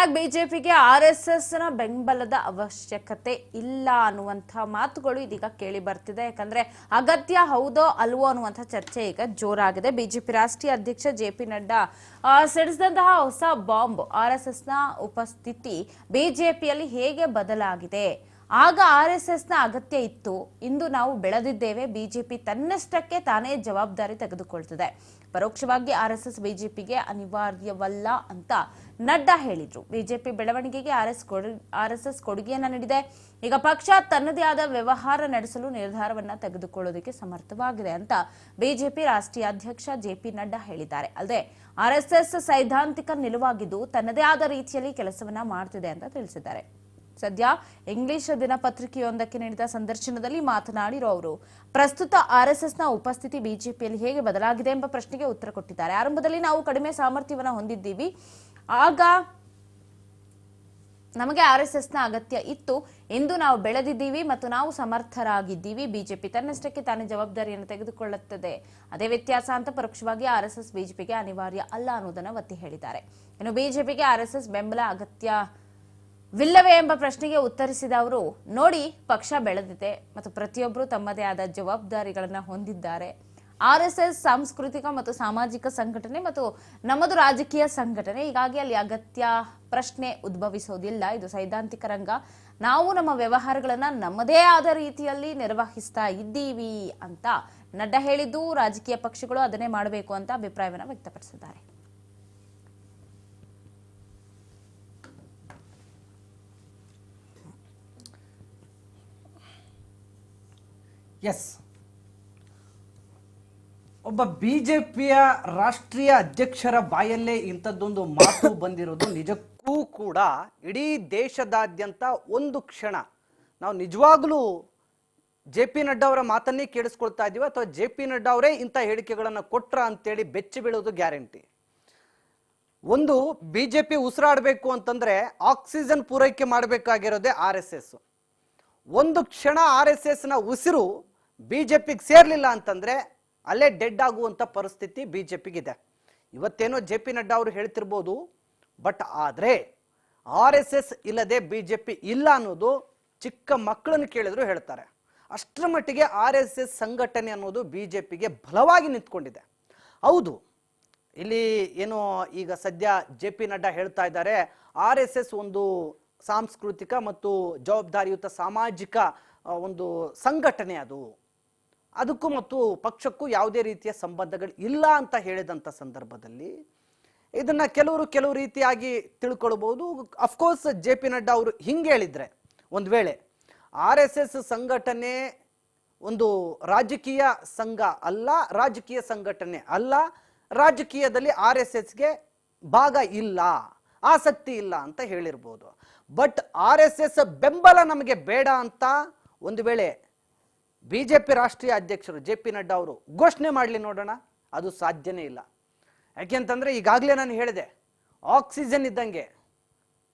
ಒಟ್ಟಾಗಿ ಬಿಜೆಪಿಗೆ RSS ನ ಬೆಂಬಲದ ಅವಶ್ಯಕತೆ ಇಲ್ಲ ಅನ್ನುವಂಥ ಮಾತುಗಳು ಇದೀಗ ಕೇಳಿ ಬರ್ತಿದೆ. ಯಾಕಂದ್ರೆ ಅಗತ್ಯ ಹೌದೋ ಅಲ್ವೋ ಅನ್ನುವಂಥ ಚರ್ಚೆ ಈಗ ಜೋರಾಗಿದೆ. ಬಿಜೆಪಿ ರಾಷ್ಟ್ರೀಯ ಅಧ್ಯಕ್ಷ JP ನಡ್ಡಾ ಸಿಡಿಸಿದಂತಹ ಹೊಸ ಬಾಂಬ್ RSS ನ ಉಪಸ್ಥಿತಿ ಬಿಜೆಪಿಯಲ್ಲಿ ಹೇಗೆ ಬದಲಾಗಿದೆ. ಆಗ RSS ನ ಅಗತ್ಯ ಇತ್ತು, ಇಂದು ನಾವು ಬೆಳೆದಿದ್ದೇವೆ, ಬಿಜೆಪಿ ತನ್ನಷ್ಟಕ್ಕೆ ತಾನೇ ಜವಾಬ್ದಾರಿ ತೆಗೆದುಕೊಳ್ತಿದೆ. ಪರೋಕ್ಷವಾಗಿ RSS ಬಿಜೆಪಿಗೆ ಅನಿವಾರ್ಯವಲ್ಲ ಅಂತ ನಡ್ಡಾ ಹೇಳಿದ್ರು. ಬಿಜೆಪಿ ಬೆಳವಣಿಗೆಗೆ RSS ಕೊಡುಗೆಯನ್ನ ನೀಡಿದೆ. ಈಗ ಪಕ್ಷ ತನ್ನದೇ ಆದ ವ್ಯವಹಾರ ನಡೆಸಲು ನಿರ್ಧಾರವನ್ನ ತೆಗೆದುಕೊಳ್ಳೋದಕ್ಕೆ ಸಮರ್ಥವಾಗಿದೆ ಅಂತ ಬಿಜೆಪಿ ರಾಷ್ಟ್ರೀಯ ಅಧ್ಯಕ್ಷ JP ನಡ್ಡಾ ಹೇಳಿದ್ದಾರೆ. ಅಲ್ಲದೆ RSS ಸೈದ್ಧಾಂತಿಕ ನಿಲುವಾಗಿದ್ದು ತನ್ನದೇ ಆದ ರೀತಿಯಲ್ಲಿ ಕೆಲಸವನ್ನ ಮಾಡ್ತಿದೆ ಅಂತ ತಿಳಿಸಿದ್ದಾರೆ. ಸದ್ಯ ಇಂಗ್ಲಿಷ್ ದಿನಪತ್ರಿಕೆಯೊಂದಕ್ಕೆ ನೀಡಿದ ಸಂದರ್ಶನದಲ್ಲಿ ಮಾತನಾಡಿರೋ ಅವರು ಪ್ರಸ್ತುತ RSS ನ ಉಪಸ್ಥಿತಿ ಬಿಜೆಪಿಯಲ್ಲಿ ಹೇಗೆ ಬದಲಾಗಿದೆ ಎಂಬ ಪ್ರಶ್ನೆಗೆ ಉತ್ತರ ಕೊಟ್ಟಿದ್ದಾರೆ. ಆರಂಭದಲ್ಲಿ ನಾವು ಕಡಿಮೆ ಸಾಮರ್ಥ್ಯವನ್ನು ಹೊಂದಿದ್ದೀವಿ, ಆಗ ನಮಗೆ RSS ನ ಅಗತ್ಯ ಇತ್ತು, ಇಂದು ನಾವು ಬೆಳೆದಿದ್ದೀವಿ ಮತ್ತು ನಾವು ಸಮರ್ಥರಾಗಿದ್ದೀವಿ. ಬಿಜೆಪಿ ತನ್ನಷ್ಟಕ್ಕೆ ತಾನೇ ಜವಾಬ್ದಾರಿಯನ್ನು ತೆಗೆದುಕೊಳ್ಳುತ್ತದೆ, ಅದೇ ವ್ಯತ್ಯಾಸ ಅಂತ ಪರೋಕ್ಷವಾಗಿ RSS ಬಿಜೆಪಿಗೆ ಅನಿವಾರ್ಯ ಅಲ್ಲ ಅನ್ನೋದನ್ನ ಒತ್ತಿ ಹೇಳಿದ್ದಾರೆ. ಇನ್ನು ಬಿಜೆಪಿಗೆ RSS ಬೆಂಬಲ ಅಗತ್ಯವಿಲ್ಲವೇ ಎಂಬ ಪ್ರಶ್ನೆಗೆ ಉತ್ತರಿಸಿದ ಅವರು, ನೋಡಿ, ಪಕ್ಷ ಬೆಳೆದಿದೆ ಮತ್ತು ಪ್ರತಿಯೊಬ್ಬರು ತಮ್ಮದೇ ಆದ ಜವಾಬ್ದಾರಿಗಳನ್ನು ಹೊಂದಿದ್ದಾರೆ. RSS ಸಾಂಸ್ಕೃತಿಕ ಮತ್ತು ಸಾಮಾಜಿಕ ಸಂಘಟನೆ ಮತ್ತು ನಮ್ಮದು ರಾಜಕೀಯ ಸಂಘಟನೆ, ಹೀಗಾಗಿ ಅಲ್ಲಿ ಅಗತ್ಯ ಪ್ರಶ್ನೆ ಉದ್ಭವಿಸೋದಿಲ್ಲ. ಇದು ಸೈದ್ಧಾಂತಿಕ ರಂಗ, ನಾವು ನಮ್ಮ ವ್ಯವಹಾರಗಳನ್ನ ನಮ್ಮದೇ ಆದ ರೀತಿಯಲ್ಲಿ ನಿರ್ವಹಿಸ್ತಾ ಇದ್ದೀವಿ ಅಂತ ನಡ್ಡಾ ಹೇಳಿದ್ದು, ರಾಜಕೀಯ ಪಕ್ಷಗಳು ಅದನ್ನೇ ಮಾಡಬೇಕು ಅಂತ ಅಭಿಪ್ರಾಯವನ್ನು ವ್ಯಕ್ತಪಡಿಸಿದ್ದಾರೆ. ಎಸ್, ಒಬ್ಬ ಬಿಜೆಪಿಯ ರಾಷ್ಟ್ರೀಯ ಅಧ್ಯಕ್ಷರ ಬಾಯಲ್ಲೇ ಇಂಥದ್ದೊಂದು ಮಾತು ಬಂದಿರೋದು ನಿಜಕ್ಕೂ ಕೂಡ ಇಡೀ ದೇಶದಾದ್ಯಂತ ಒಂದು ಕ್ಷಣ ನಾವು ನಿಜವಾಗ್ಲೂ JP ನಡ್ಡಾ ಅವರ ಮಾತನ್ನೇ ಕೇಳಿಸ್ಕೊಳ್ತಾ ಇದ್ದೀವಿ ಅಥವಾ JP ನಡ್ಡಾ ಅವರೇ ಇಂಥ ಹೇಳಿಕೆಗಳನ್ನು ಕೊಟ್ರ ಅಂತೇಳಿ ಬೆಚ್ಚಿ ಬೀಳೋದು ಗ್ಯಾರಂಟಿ. ಒಂದು ಬಿಜೆಪಿ ಉಸಿರಾಡಬೇಕು ಅಂತಂದ್ರೆ ಆಕ್ಸಿಜನ್ ಪೂರೈಕೆ ಮಾಡಬೇಕಾಗಿರೋದೇ RSS. ಒಂದು ಕ್ಷಣ RSS ನ ಉಸಿರು ಬಿಜೆಪಿಗೆ ಸೇರ್ಲಿಲ್ಲ ಅಂತಂದ್ರೆ ಅಲ್ಲೇ ಡೆಡ್ ಆಗುವಂತ ಪರಿಸ್ಥಿತಿ ಬಿಜೆಪಿಗಿದೆ. ಇವತ್ತೇನೋ JP ನಡ್ಡಾ ಅವರು ಹೇಳ್ತಿರ್ಬೋದು, ಬಟ್ ಆದ್ರೆ RSS ಇಲ್ಲದೆ ಬಿಜೆಪಿ ಇಲ್ಲ ಅನ್ನೋದು ಚಿಕ್ಕ ಮಕ್ಕಳನ್ನು ಕೇಳಿದ್ರು ಹೇಳ್ತಾರೆ. ಅಷ್ಟರ ಮಟ್ಟಿಗೆ RSS ಸಂಘಟನೆ ಅನ್ನೋದು ಬಿಜೆಪಿಗೆ ಬಲವಾಗಿ ನಿಂತ್ಕೊಂಡಿದೆ. ಹೌದು, ಇಲ್ಲಿ ಏನು ಈಗ ಸದ್ಯ JP ನಡ್ಡಾ ಹೇಳ್ತಾ ಇದ್ದಾರೆ, RSS ಒಂದು ಸಾಂಸ್ಕೃತಿಕ ಮತ್ತು ಜವಾಬ್ದಾರಿಯುತ ಸಾಮಾಜಿಕ ಒಂದು ಸಂಘಟನೆ, ಅದಕ್ಕೂ ಮತ್ತು ಪಕ್ಷಕ್ಕೂ ಯಾವುದೇ ರೀತಿಯ ಸಂಬಂಧಗಳು ಇಲ್ಲ ಅಂತ ಹೇಳಿದಂಥ ಸಂದರ್ಭದಲ್ಲಿ ಇದನ್ನ ಕೆಲವು ರೀತಿಯಾಗಿ ತಿಳ್ಕೊಳ್ಬಹುದು. ಅಫ್ಕೋರ್ಸ್ JP ನಡ್ಡಾ ಅವರು ಹಿಂಗೆ ಹೇಳಿದ್ರೆ, ಒಂದು ವೇಳೆ RSS ಸಂಘಟನೆ ಒಂದು ರಾಜಕೀಯ ಸಂಘ ಅಲ್ಲ, ರಾಜಕೀಯ ಸಂಘಟನೆ ಅಲ್ಲ, ರಾಜಕೀಯದಲ್ಲಿ RSSಗೆ ಭಾಗ ಇಲ್ಲ, ಆಸಕ್ತಿ ಇಲ್ಲ ಅಂತ ಹೇಳಿರ್ಬೋದು. ಬಟ್ RSS ಬೆಂಬಲ ನಮಗೆ ಬೇಡ ಅಂತ ಒಂದು ವೇಳೆ ಬಿಜೆಪಿ ರಾಷ್ಟ್ರೀಯ ಅಧ್ಯಕ್ಷರು JP ನಡ್ಡಾ ಅವರು ಘೋಷಣೆ ಮಾಡಲಿ ನೋಡೋಣ, ಅದು ಸಾಧ್ಯನೇ ಇಲ್ಲ. ಯಾಕೆಂತಂದ್ರೆ ಈಗಾಗಲೇ ನಾನು ಹೇಳಿದೆ, ಆಕ್ಸಿಜನ್ ಇದ್ದಂಗೆ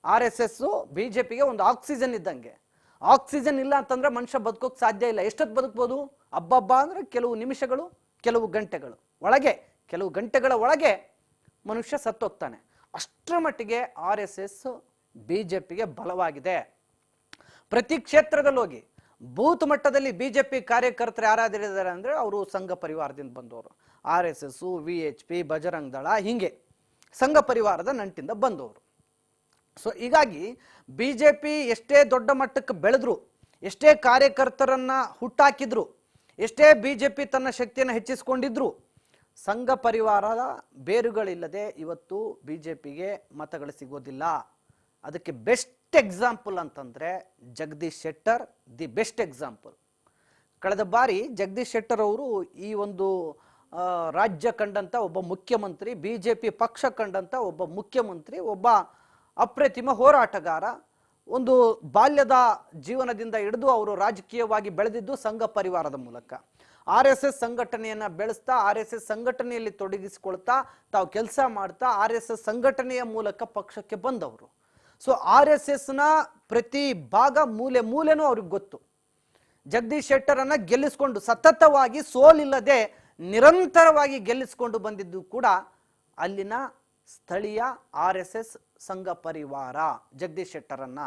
RSS ಬಿಜೆಪಿಗೆ ಒಂದು ಆಕ್ಸಿಜನ್ ಇದ್ದಂಗೆ. ಆಕ್ಸಿಜನ್ ಇಲ್ಲ ಅಂತಂದ್ರೆ ಮನುಷ್ಯ ಬದುಕೋಕ್ ಸಾಧ್ಯ ಇಲ್ಲ. ಎಷ್ಟೊತ್ತು ಬದುಕ್ಬೋದು? ಹಬ್ಬ ಅಂದ್ರೆ ಕೆಲವು ನಿಮಿಷಗಳು, ಕೆಲವು ಗಂಟೆಗಳ ಒಳಗೆ ಮನುಷ್ಯ ಸತ್ತೋಗ್ತಾನೆ. ಅಷ್ಟರ ಮಟ್ಟಿಗೆ RSS ಬಿಜೆಪಿಗೆ ಬಲವಾಗಿದೆ. ಪ್ರತಿ ಕ್ಷೇತ್ರದಲ್ಲಿ ಹೋಗಿ ಬೂತ್ ಮಟ್ಟದಲ್ಲಿ ಬಿಜೆಪಿ ಕಾರ್ಯಕರ್ತರು ಯಾರಾದಿದ್ದಾರೆ ಅಂದ್ರೆ ಅವರು ಸಂಘ ಪರಿವಾರದಿಂದ ಬಂದವರು, RSS, VHP, ಬಜರಂಗ್ ದಳ, ಹಿಂಗೆ ಸಂಘ ಪರಿವಾರದ ನಂಟಿಂದ ಬಂದವರು. ಸೊ ಹೀಗಾಗಿ ಬಿಜೆಪಿ ಎಷ್ಟೇ ದೊಡ್ಡ ಮಟ್ಟಕ್ಕೆ ಬೆಳೆದ್ರು, ಎಷ್ಟೇ ಕಾರ್ಯಕರ್ತರನ್ನ ಹುಟ್ಟಾಕಿದ್ರು, ಎಷ್ಟೇ ಬಿಜೆಪಿ ತನ್ನ ಶಕ್ತಿಯನ್ನು ಹೆಚ್ಚಿಸಿಕೊಂಡಿದ್ರು, ಸಂಘ ಪರಿವಾರದ ಬೇರುಗಳಿಲ್ಲದೆ ಇವತ್ತು ಬಿಜೆಪಿಗೆ ಮತಗಳು ಸಿಗೋದಿಲ್ಲ. ಅದಕ್ಕೆ ಬೆಸ್ಟ್ ಎಕ್ಸಾಂಪಲ್ ಅಂತಂದ್ರೆ Jagadish Shettar, the best example. ಕಳೆದ ಬಾರಿ ಜಗದೀಶ್ ಶೆಟ್ಟರ್ ಅವರು ಈ ಒಂದು ರಾಜ್ಯ ಕಂಡಂತ ಒಬ್ಬ ಮುಖ್ಯಮಂತ್ರಿ, ಬಿಜೆಪಿ ಪಕ್ಷ ಕಂಡಂತ ಒಬ್ಬ ಮುಖ್ಯಮಂತ್ರಿ, ಒಬ್ಬ ಅಪ್ರತಿಮ ಹೋರಾಟಗಾರ. ಒಂದು ಬಾಲ್ಯದ ಜೀವನದಿಂದ ಹಿಡಿದು ಅವರು ರಾಜಕೀಯವಾಗಿ ಬೆಳೆದಿದ್ದು ಸಂಘ ಪರಿವಾರದ ಮೂಲಕ. RSS ಸಂಘಟನೆಯನ್ನ ಬೆಳೆಸ್ತಾ, RSS ಸಂಘಟನೆಯಲ್ಲಿ ತೊಡಗಿಸಿಕೊಳ್ತಾ, ತಾವು ಕೆಲಸ ಮಾಡ್ತಾ RSS ಸಂಘಟನೆಯ ಮೂಲಕ ಪಕ್ಷಕ್ಕೆ ಬಂದವರು. ಸೊ RSS ನ ಪ್ರತಿ ಭಾಗ ಮೂಲೆನೂ ಅವ್ರಿಗೆ ಗೊತ್ತು. ಜಗದೀಶ್ ಶೆಟ್ಟರನ್ನ ಗೆಲ್ಲಿಸಿಕೊಂಡು ಸತತವಾಗಿ ಸೋಲಿಲ್ಲದೆ ನಿರಂತರವಾಗಿ ಗೆಲ್ಲಿಸಿಕೊಂಡು ಬಂದಿದ್ದು ಕೂಡ ಅಲ್ಲಿನ ಸ್ಥಳೀಯ RSS ಸಂಘ ಪರಿವಾರ ಜಗದೀಶ್ ಶೆಟ್ಟರನ್ನ.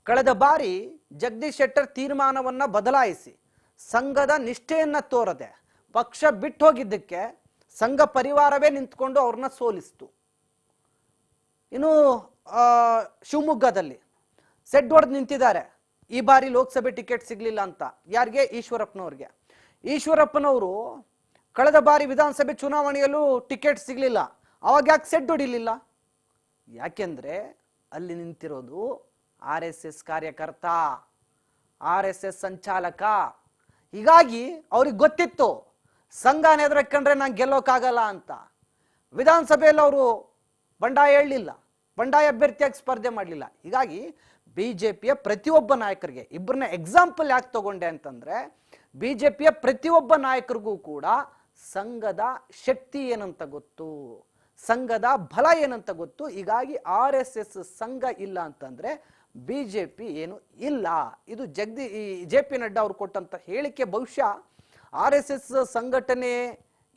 ಕಳೆದ ಬಾರಿ ಜಗದೀಶ್ ಶೆಟ್ಟರ್ ತೀರ್ಮಾನವನ್ನ ಬದಲಾಯಿಸಿ ಸಂಘದ ನಿಷ್ಠೆಯನ್ನ ತೋರದೆ ಪಕ್ಷ ಬಿಟ್ಟು ಹೋಗಿದ್ದಕ್ಕೆ ಸಂಘ ಪರಿವಾರವೇ ನಿಂತ್ಕೊಂಡು ಅವ್ರನ್ನ ಸೋಲಿಸ್ತು. ಇನ್ನು ಶಿವಮೊಗ್ಗದಲ್ಲಿ ಸೆಡ್ ಹೊಡೆದು ನಿಂತಿದ್ದಾರೆ. ಈ ಬಾರಿ ಲೋಕಸಭೆ ಟಿಕೆಟ್ ಸಿಗ್ಲಿಲ್ಲ ಅಂತ. ಯಾರಿಗೆ? ಈಶ್ವರಪ್ಪನವ್ರಿಗೆ. ಈಶ್ವರಪ್ಪನವರು ಕಳೆದ ಬಾರಿ ವಿಧಾನಸಭೆ ಚುನಾವಣೆಯಲ್ಲೂ ಟಿಕೆಟ್ ಸಿಗ್ಲಿಲ್ಲ. ಅವಾಗ ಯಾಕೆ ಸೆಡ್ ಹೊಡಿಲಿಲ್ಲ? ಯಾಕೆಂದ್ರೆ ಅಲ್ಲಿ ನಿಂತಿರೋದು RSS ಕಾರ್ಯಕರ್ತ, RSS ಸಂಚಾಲಕ. ಹೀಗಾಗಿ ಅವ್ರಿಗೆ ಗೊತ್ತಿತ್ತು ಸಂಘನ ಎದುರಕ್ಕಂಡ್ರೆ ನಾನು ಗೆಲ್ಲೋಕ್ಕಾಗಲ್ಲ ಅಂತ. ವಿಧಾನಸಭೆಯಲ್ಲಿ ಅವರು ಬಂಡಾಯ ಹೇಳಲಿಲ್ಲ, ಬಂಡಾಯ ಅಭ್ಯರ್ಥಿಯಾಗಿ ಸ್ಪರ್ಧೆ ಮಾಡಲಿಲ್ಲ. ಹೀಗಾಗಿ ಬಿಜೆಪಿಯ ಪ್ರತಿಯೊಬ್ಬ ನಾಯಕರಿಗೆ, ಇಬ್ಬರನ್ನ ಎಕ್ಸಾಂಪಲ್ ಯಾಕೆ ತಗೊಂಡೆ ಅಂತಂದ್ರೆ, ಬಿಜೆಪಿಯ ಪ್ರತಿಯೊಬ್ಬ ನಾಯಕರಿಗೂ ಕೂಡ ಸಂಘದ ಶಕ್ತಿ ಏನಂತ ಗೊತ್ತು, ಸಂಘದ ಬಲ ಏನಂತ ಗೊತ್ತು. ಹೀಗಾಗಿ RSS ಸಂಘ ಇಲ್ಲ ಅಂತಂದ್ರೆ ಬಿಜೆಪಿ ಏನು ಇಲ್ಲ. ಇದು JP ನಡ್ಡಾ ಅವರು ಕೊಟ್ಟಂತ ಹೇಳಿಕೆ. ಬಹುಶಃ RSS ಸಂಘಟನೆ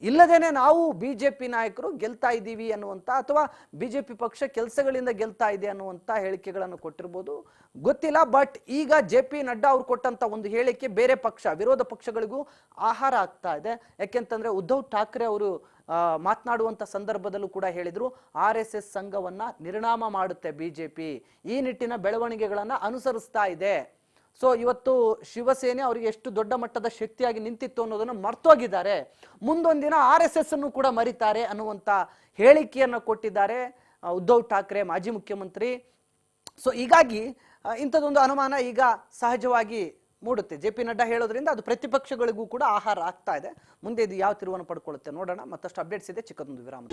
ಇಲ್ಲದೇನೆ ನಾವು ಬಿಜೆಪಿ ನಾಯಕರು ಗೆಲ್ತಾ ಇದ್ದೀವಿ ಅನ್ನುವಂಥ, ಅಥವಾ ಬಿಜೆಪಿ ಪಕ್ಷ ಕೆಲಸಗಳಿಂದ ಗೆಲ್ತಾ ಇದೆ ಅನ್ನುವಂಥ ಹೇಳಿಕೆಗಳನ್ನು ಕೊಟ್ಟಿರ್ಬೋದು, ಗೊತ್ತಿಲ್ಲ. ಬಟ್ ಈಗ JP ನಡ್ಡಾ ಅವ್ರು ಕೊಟ್ಟಂತ ಒಂದು ಹೇಳಿಕೆ ಬೇರೆ ಪಕ್ಷ, ವಿರೋಧ ಪಕ್ಷಗಳಿಗೂ ಆಹಾರ ಆಗ್ತಾ ಇದೆ. ಯಾಕೆಂತಂದ್ರೆ ಉದ್ಧವ್ ಠಾಕ್ರೆ ಅವರು ಮಾತನಾಡುವಂತ ಸಂದರ್ಭದಲ್ಲೂ ಕೂಡ ಹೇಳಿದ್ರು, RSS ಸಂಘವನ್ನ ನಿರ್ನಾಮ ಮಾಡುತ್ತೆ ಬಿಜೆಪಿ, ಈ ನಿಟ್ಟಿನ ಬೆಳವಣಿಗೆಗಳನ್ನ ಅನುಸರಿಸ್ತಾ ಇದೆ. ಸೊ ಇವತ್ತು ಶಿವಸೇನೆ ಅವರಿಗೆ ಎಷ್ಟು ದೊಡ್ಡ ಮಟ್ಟದ ಶಕ್ತಿಯಾಗಿ ನಿಂತಿತ್ತು ಅನ್ನೋದನ್ನು ಮರ್ತೋಗಿದ್ದಾರೆ. ಮುಂದೊಂದಿನ RSS ಅನ್ನು ಕೂಡ ಮರಿತಾರೆ ಅನ್ನುವಂಥ ಹೇಳಿಕೆಯನ್ನು ಕೊಟ್ಟಿದ್ದಾರೆ ಉದ್ಧವ್ ಠಾಕ್ರೆ, ಮಾಜಿ ಮುಖ್ಯಮಂತ್ರಿ. ಸೊ ಹೀಗಾಗಿ ಇಂಥದ್ದೊಂದು ಅನುಮಾನ ಈಗ ಸಹಜವಾಗಿ ಮೂಡುತ್ತೆ. JP ನಡ್ಡಾ ಹೇಳೋದ್ರಿಂದ ಅದು ಪ್ರತಿಪಕ್ಷಗಳಿಗೂ ಕೂಡ ಆಹಾರ ಆಗ್ತಾ ಇದೆ. ಮುಂದೆ ಇದು ಯಾವ ತಿರುವನ್ನು ಪಡ್ಕೊಳ್ಳುತ್ತೆ ನೋಡೋಣ. ಮತ್ತಷ್ಟು ಅಪ್ಡೇಟ್ಸ್ ಇದೆ. ಚಿಕ್ಕದೊಂದು ವಿರಾಮ.